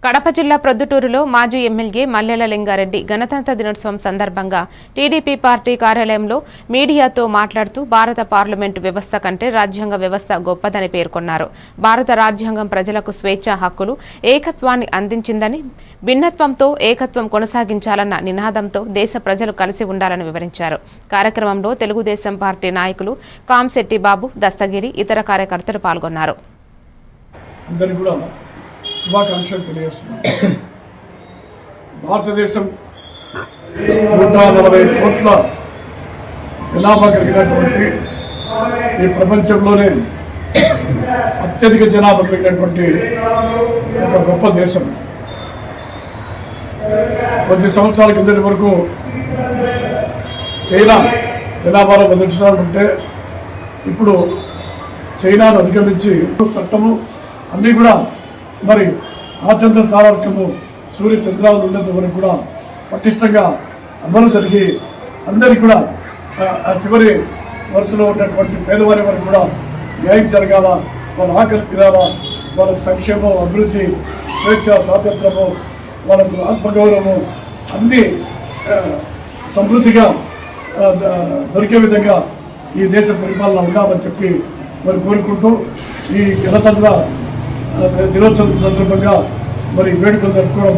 కడప జిల్లా ప్రొద్దుటూరులో మాజీ ఎమ్మెల్యే మల్లెల లింగారెడ్డి గణతంత్ర దినోత్సవం సందర్భంగా టీడీపీ పార్టీ కార్యాలయంలో మీడియాతో మాట్లాడుతూ భారత పార్లమెంటు వ్యవస్థ కంటే రాజ్యాంగ వ్యవస్థ గొప్పదని పేర్కొన్నారు. భారత రాజ్యాంగం ప్రజలకు స్వేచ్ఛా హక్కులు, ఏకత్వాన్ని అందించిందని, భిన్నత్వంతో ఏకత్వం కొనసాగించాలన్న నినాదంతో దేశ ప్రజలు కలిసి ఉండాలని వివరించారు. కార్యక్రమంలో తెలుగుదేశం పార్టీ నాయకులు కాంశెట్టి బాబు, దస్తగిరి, ఇతర కార్యకర్తలు పాల్గొన్నారు. శుభాకాంక్షలు తెలియజేస్తున్నాను. భారతదేశం 140 కోట్ల జనాభా కలిగినటువంటి ఈ ప్రపంచంలోనే అత్యధిక జనాభా కలిగినటువంటి ఒక గొప్ప దేశం. కొద్ది సంవత్సరాల కిందటి వరకు చైనా జనాభాలో మొదటి స్థానం ఉంటే ఇప్పుడు చైనాను అధిగమించి చట్టము అన్నీ కూడా మరి ఆచంద్ర తారకము సూర్య చంద్రాలు ఉన్నంత వరకు కూడా పటిష్టంగా అమలు జరిగి అందరికీ కూడా చివరి వరుసలో ఉన్నటువంటి పేదవారి వరకు కూడా న్యాయం జరగాల, వాళ్ళ ఆకలి తీరాలా, వాళ్ళ సంక్షేమం, అభివృద్ధి, స్వేచ్ఛ, స్వాతంత్రము, వాళ్ళకు ఆత్మగౌరవము అన్నీ సమృద్ధిగా దొరికే విధంగా ఈ దేశ పరిపాలన ఉండాలని చెప్పి మరి కోరుకుంటూ ఈ గణతంత్ర దినోత్సవం సందర్భంగా మరి వేడుకలు జరుపుకోవడం